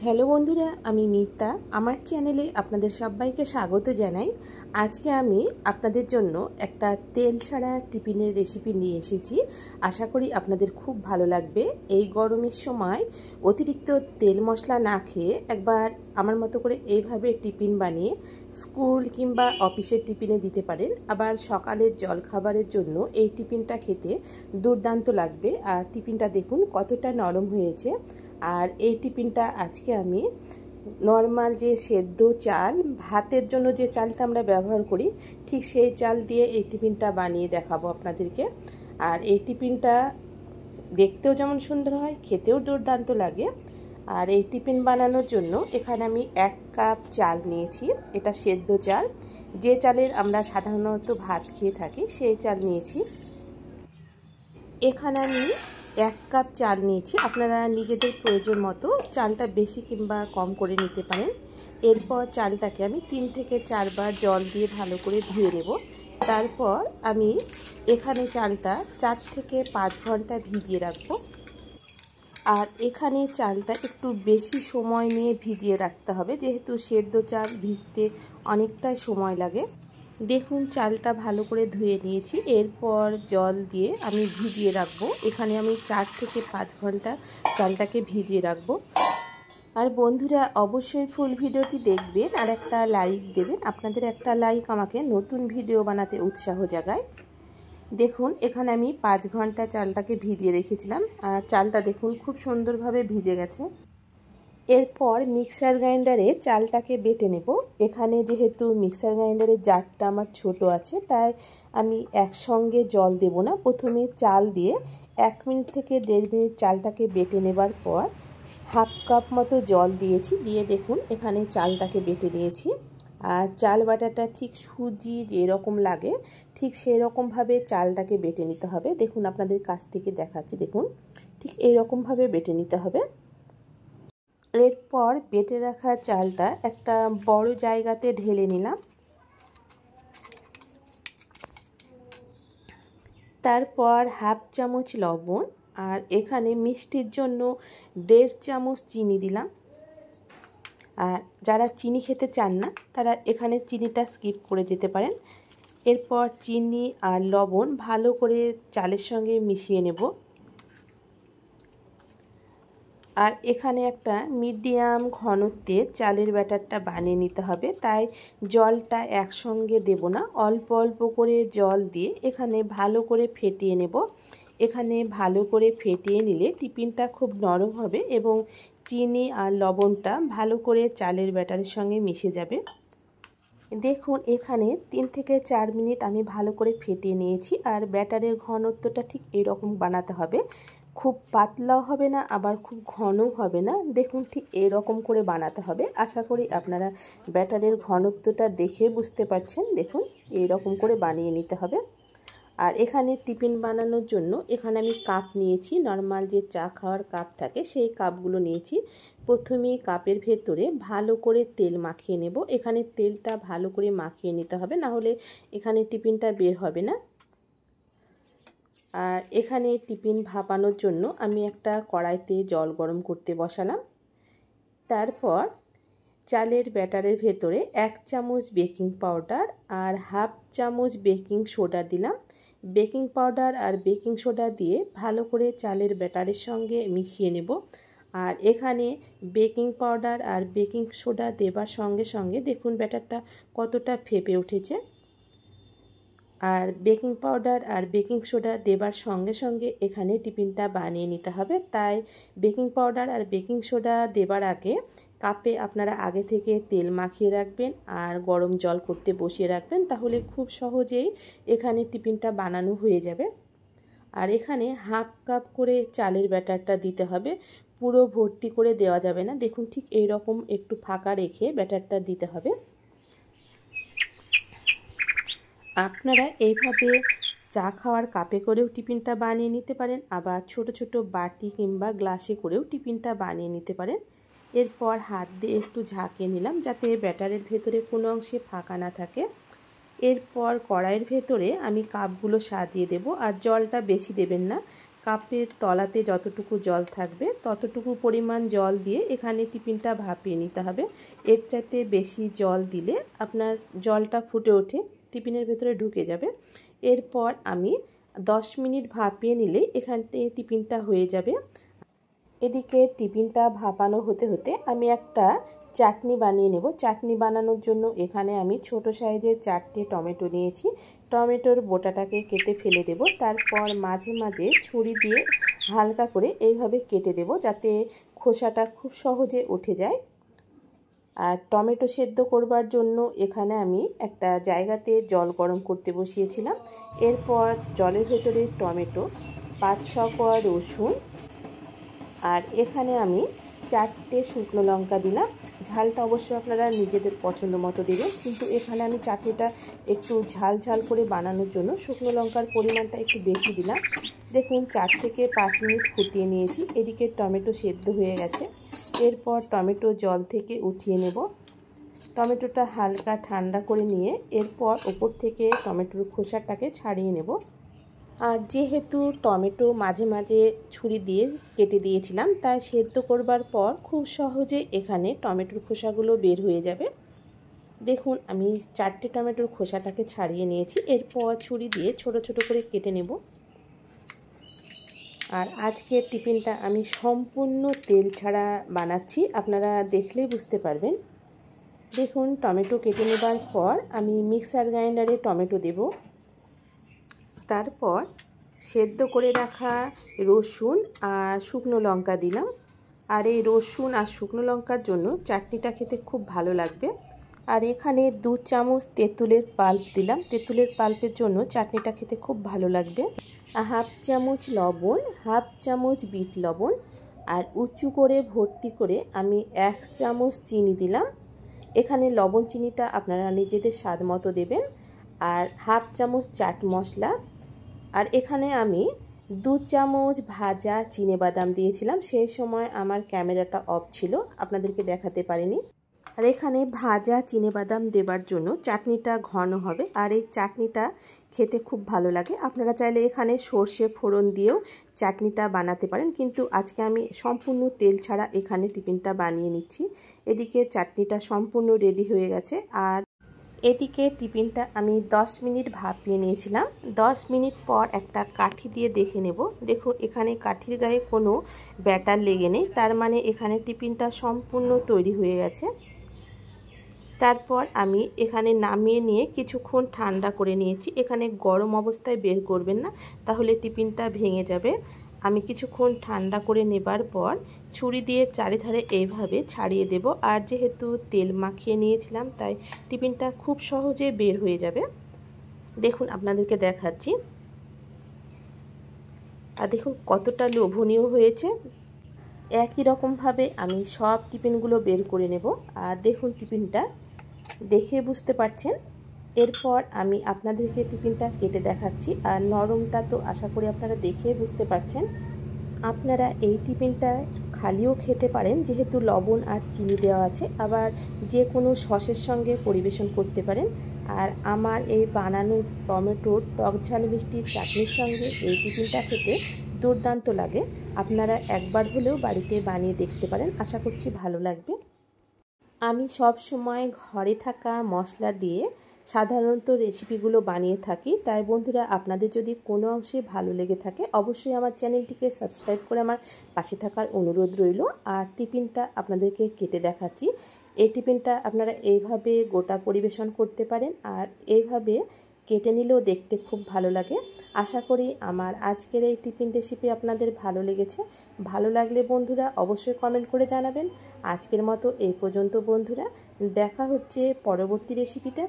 Hello বন্ধুরা, আমি মিতা। আমার চ্যানেলে আপনাদের সবাইকে স্বাগত জানাই। আজকে আমি আপনাদের জন্য একটা তেল ছাড়া টিফিনের রেসিপি নিয়ে এসেছি। আশা করি আপনাদের খুব ভালো লাগবে। এই গরমের সময় অতিরিক্ত তেল মশলা না খেয়ে একবার আমার মতো করে এইভাবে টিফিন বানিয়ে স্কুল কিংবা অফিসের টিফিনে দিতে পারেন। আবার সকালের জলখাবারের জন্য এই টিফিনটা খেতে দুর্দান্ত লাগবে। আর টিফিনটা দেখুন কতটা নরম হয়েছে। আর এই টিফিনটা আজকে আমি নর্মাল যে সেদ্ধ চাল, ভাতের জন্য যে চালটা আমরা ব্যবহার করি, ঠিক সেই চাল দিয়ে এই টিফিনটা বানিয়ে দেখাবো আপনাদেরকে। আর এই টিফিনটা দেখতেও যেমন সুন্দর হয়, খেতেও দুর্দান্ত লাগে। আর এই টিফিন বানানোর জন্য এখানে আমি 1 কাপ চাল নিয়েছি। এটা সেদ্ধ চাল, যে চালের আমরা সাধারণত ভাত খেয়ে থাকি সেই চাল নিয়েছি। এখানে আমি 1 কাপ চাল নিয়েছি। আপনারা নিজেদের প্রয়োজন মতো চালটা বেশি কিংবা কম করে নিতে পারেন। এরপর চালটাকে আমি 3 থেকে 4 বার জল দিয়ে ভালো করে ধুয়ে নেব। তারপর আমি এখানে চালটা 4 থেকে 5 ঘন্টা ভিজিয়ে রাখবো। আর এখানে চালটা একটু বেশি সময় নিয়ে ভিজিয়ে রাখতে হবে, যেহেতু সেদ্ধ চাল ভিজতে অনেকটাই সময় লাগে। দেখুন চালটা ভালো করে ধুয়ে নিয়েছি। এরপর জল দিয়ে আমি ভিজিয়ে রাখবো। এখানে আমি 4 থেকে 5 ঘন্টা চালটাকে ভিজিয়ে রাখবো। আর বন্ধুরা অবশ্যই ফুল ভিডিওটি দেখবেন আর একটা লাইক দেবেন। আপনাদের একটা লাইক আমাকে নতুন ভিডিও বানাতে উৎসাহ জাগায়। দেখুন এখানে আমি 5 ঘন্টা চালটাকে ভিজিয়ে রেখেছিলাম। আর চালটা দেখুন খুব সুন্দরভাবে ভিজে গেছে। এরপর মিক্সার গ্রাইন্ডারে চালটাকে বেটে নেব। এখানে যেহেতু মিক্সার গ্রাইন্ডারের জারটা আমার ছোট আছে, তাই আমি একসঙ্গে জল দেব না। প্রথমে চাল দিয়ে 1 মিনিট থেকে 1.5 মিনিট চালটাকে বেটে নেবার পর হাফ কাপ মতো জল দিয়েছি। দিয়ে দেখুন এখানে চালটাকে বেটে নিয়েছি। আর চাল বাটাটা ঠিক সুজি যেরকম লাগে ঠিক সেই রকমভাবে চালটাকে বেটে নিতে হবে। দেখুন আপনাদের কাছ থেকে দেখাচ্ছি, দেখুন ঠিক এইরকমভাবে বেটে নিতে হবে। এরপর বেটে রাখা চালটা একটা বড় জায়গাতে ঢেলে নিলাম। তারপর হাফ চামচ লবণ আর এখানে মিষ্টির জন্য 1.5 চামচ চিনি দিলাম। আর যারা চিনি খেতে চান না তারা এখানে চিনিটা স্কিপ করে যেতে পারেন। এরপর চিনি আর লবণ ভালো করে চালের সঙ্গে মিশিয়ে নেব। আর এখানে একটা মিডিয়াম ঘনত্বের চালের ব্যাটারটা বানিয়ে নিতে হবে, তাই জলটা একসঙ্গে দেব না, অল্প অল্প করে জল দিয়ে এখানে ভালো করে ফেটিয়ে নেব। এখানে ভালো করে ফেটিয়ে নিলে টিফিনটা খুব নরম হবে এবং চিনি আর লবণটা ভালো করে চালের ব্যাটারের সঙ্গে মিশে যাবে। দেখুন এখানে 3 থেকে 4 মিনিট আমি ভালো করে ফেটিয়ে নিয়েছি। আর ব্যাটারের ঘনত্বটা ঠিক এরকম বানাতে হবে, খুব পাতলাও হবে না আবার খুব ঘনও হবে না। দেখুন ঠিক এরকম করে বানাতে হবে। আশা করি আপনারা ব্যাটারের ঘনত্বটা দেখে বুঝতে পারছেন। দেখুন এইরকম করে বানিয়ে নিতে হবে। আর এখানে টিফিন বানানোর জন্য এখানে আমি কাপ নিয়েছি, নর্মাল যে চা খাওয়ার কাপ থাকে সেই কাপগুলো নিয়েছি। প্রথমে কাপের ভেতরে ভালো করে তেল মাখিয়ে নেব। এখানে তেলটা ভালো করে মাখিয়ে নিতে হবে, না হলে এখানে টিফিনটা বের হবে না। আর এখানে টিফিন ভাপানোর জন্য আমি একটা কড়াইতে জল গরম করতে বসালাম। তারপর চালের ব্যাটারের ভেতরে 1 চামচ বেকিং পাউডার আর হাফ চামচ বেকিং সোডা দিলাম। বেকিং পাউডার আর বেকিং সোডা দিয়ে ভালো করে চালের ব্যাটারের সঙ্গে মিশিয়ে নেব। আর এখানে বেকিং পাউডার আর বেকিং সোডা দেবার সঙ্গে সঙ্গে দেখুন ব্যাটারটা কতটা ফেপে উঠেছে। আর বেকিং পাউডার আর বেকিং সোডা দেবার সঙ্গে সঙ্গে এখানে টিফিনটা বানিয়ে নিতে হবে, তাই বেকিং পাউডার আর বেকিং সোডা দেবার আগে কাপে আপনারা আগে থেকে তেল মাখিয়ে রাখবেন আর গরম জল করতে বসিয়ে রাখবেন, তাহলে খুব সহজেই এখানে টিফিনটা বানানো হয়ে যাবে। আর এখানে হাফ কাপ করে চালের ব্যাটারটা দিতে হবে, পুরো ভর্তি করে দেওয়া যাবে না। দেখুন ঠিক এই রকম একটু ফাঁকা রেখে ব্যাটারটা দিতে হবে। আপনারা এইভাবে চা খাওয়ার কাপে করেও টিফিনটা বানিয়ে নিতে পারেন, আবার ছোট ছোট বাটি কিংবা গ্লাসে করেও টিফিনটা বানিয়ে নিতে পারেন। এরপর হাত দিয়ে একটু ঝাঁকিয়ে নিলাম যাতে ব্যাটারের ভেতরে কোনো অংশে ফাঁকা না থাকে। এরপর কড়াইয়ের ভেতরে আমি কাপগুলো সাজিয়ে দেব। আর জলটা বেশি দেবেন না, কাপের তলাতে যতটুকু জল থাকবে ততটুকু পরিমাণ জল দিয়ে এখানে টিফিনটা ভাপিয়ে নিতে হবে। এর চাইতে বেশি জল দিলে আপনার জলটা ফুটে ওঠে টিফিনের ভেতরে ঢুকে যাবে। এরপর আমি 10 মিনিট ভাপিয়ে নিলে এখানে টিফিনটা হয়ে যাবে। এদিকে টিফিনটা ভাপানো হতে হতে আমি একটা চাটনি বানিয়ে নেব। চাটনি বানানোর জন্য এখানে আমি ছোট সাইজের 4টে টমেটো নিয়েছি। টমেটোর বোটাটাকে কেটে ফেলে দেব। তারপর মাঝে মাঝে ছুরি দিয়ে হালকা করে এইভাবে কেটে দেব যাতে খোসাটা খুব সহজে উঠে যায়। আর টমেটো সেদ্ধ করবার জন্য এখানে আমি একটা জায়গাতে জল গরম করতে বসিয়েছিলাম। এরপর জলের ভেতরে টমেটো, 5-6 কোয়া রসুন, আর এখানে আমি 4টে শুকনো লঙ্কা দিলাম। ঝালটা অবশ্যই আপনারা নিজেদের পছন্দ মতো দেবেন, কিন্তু এখানে আমি চাটনিটা একটু ঝাল ঝাল করে বানানোর জন্য শুকনো লঙ্কার পরিমাণটা একটু বেশি দিলাম। দেখুন 4 থেকে 5 মিনিট ফুটিয়ে নিয়েছি। এদিকে টমেটো সেদ্ধ হয়ে গেছে। এরপর টমেটো জল থেকে উঠিয়ে নেব। টমেটোটা হালকা ঠান্ডা করে নিয়ে এরপর ওপর থেকে টমেটোর খোসাটাকে ছাড়িয়ে নেব। আর যেহেতু টমেটো মাঝে মাঝে ছুরি দিয়ে কেটে দিয়েছিলাম, তাই সেদ্ধ করবার পর খুব সহজে এখানে টমেটোর খোসাগুলো বের হয়ে যাবে। দেখুন আমি 4টে টমেটোর খোসাটাকে ছাড়িয়ে নিয়েছি। এরপর ছুরি দিয়ে ছোট ছোট করে কেটে নেব। আর আজকের টিফিনটা আমি সম্পূর্ণ তেল ছাড়া বানাচ্ছি, আপনারা দেখলেই বুঝতে পারবেন। দেখুন টমেটো কেটে নেবার পর আমি মিক্সার গ্রাইন্ডারে টমেটো দেব। তারপর সেদ্ধ করে রাখা রসুন আর শুকনো লঙ্কা দিলাম। আর এই রসুন আর শুকনো লঙ্কার জন্য চাটনিটা খেতে খুব ভালো লাগবে। আর এখানে 2 চামচ তেঁতুলের পাল্প দিলাম। তেঁতুলের পাল্পের জন্য চাটনিটা খেতে খুব ভালো লাগবে। 1/2 চামচ লবণ, 1/2 চামচ বিট লবণ, আর উঁচু করে ভর্তি করে আমি 1 চামচ চিনি দিলাম। এখানে লবণ চিনিটা আপনারা নিজেদের স্বাদ মতো দেবেন। আর 1/2 চামচ চাট মশলা। আর এখানে আমি 2 চামচ ভাজা চিনেবাদাম দিয়েছিলাম। সেই সময় আমার ক্যামেরাটা অফ ছিল, আপনাদেরকে দেখাতে পারিনি। আর এখানে ভাজা চিনেবাদাম দেবার জন্য চাটনিটা ঘন হবে, আর এই চাটনিটা খেতে খুব ভালো লাগে। আপনারা চাইলে এখানে সর্ষে ফোড়ন দিয়েও চাটনিটা বানাতে পারেন, কিন্তু আজকে আমি সম্পূর্ণ তেল ছাড়া এখানে টিফিনটা বানিয়ে নিচ্ছি। এদিকে চাটনিটা সম্পূর্ণ রেডি হয়ে গেছে। আর এদিকে টিফিনটা আমি 10 মিনিট ভাপিয়ে নিয়েছিলাম। 10 মিনিট পর একটা কাঠি দিয়ে দেখে নেব। দেখুন এখানে কাঠির গায়ে কোনো ব্যাটার লেগে নেই, তার মানে এখানে টিফিনটা সম্পূর্ণ তৈরি হয়ে গেছে। তারপর আমি এখানে নামিয়ে নিয়ে কিছুক্ষণ ঠান্ডা করে নিয়েছি। এখানে গরম অবস্থায় বের করবেন না, তাহলে টিফিনটা ভেঙে যাবে। আমি কিছুক্ষণ ঠান্ডা করে নেবার পর ছুরি দিয়ে চারিধারে এইভাবে ছাড়িয়ে দেব। আর যেহেতু তেল মাখিয়ে নিয়েছিলাম, তাই টিফিনটা খুব সহজে বের হয়ে যাবে। দেখুন আপনাদেরকে দেখাচ্ছি। আর দেখুন কতটা লোভনীয় হয়েছে। একই রকমভাবে আমি সব টিফিনগুলো বের করে নেব। আর দেখুন টিফিনটা দেখে বুঝতে পারছেন। এরপর আমি আপনাদেরকে টিফিনটা কেটে দেখাচ্ছি। আর নরমটা তো আশা করি আপনারা দেখে বুঝতে পারছেন। আপনারা এই টিফিনটা খালিও খেতে পারেন, যেহেতু লবণ আর চিনি দেওয়া আছে। আবার যে কোনো সসের সঙ্গে পরিবেশন করতে পারেন। আর আমার এই বানানো টমেটোর টক ঝাল মিষ্টি চাটনির সঙ্গে এই টিফিনটা খেতে দুর্দান্ত লাগে। আপনারা একবার হলেও বাড়িতে বানিয়ে দেখতে পারেন, আশা করছি ভালো লাগবে। আমি সব সময় ঘরে থাকা মশলা দিয়ে সাধারণত রেসিপিগুলো বানিয়ে থাকি, তাই বন্ধুরা আপনাদের যদি কোনো অংশে ভালো লেগে থাকে অবশ্যই আমার চ্যানেলটিকে সাবস্ক্রাইব করে আমার পাশে থাকার অনুরোধ রইল। আর টিফিনটা আপনাদেরকে কেটে দেখাচ্ছি। এই টিফিনটা আপনারা এইভাবে গোটা পরিবেশন করতে পারেন, আর এইভাবে কেটে নিলেও দেখতে খুব ভালো লাগে। আশা করি আমার আজকের এই টিফিন রেসিপি আপনাদের ভালো লেগেছে। ভালো লাগলে বন্ধুরা অবশ্যই কমেন্ট করে জানাবেন। আজকের মতো এই পর্যন্ত বন্ধুরা, দেখা হচ্ছে পরবর্তী রেসিপিতে।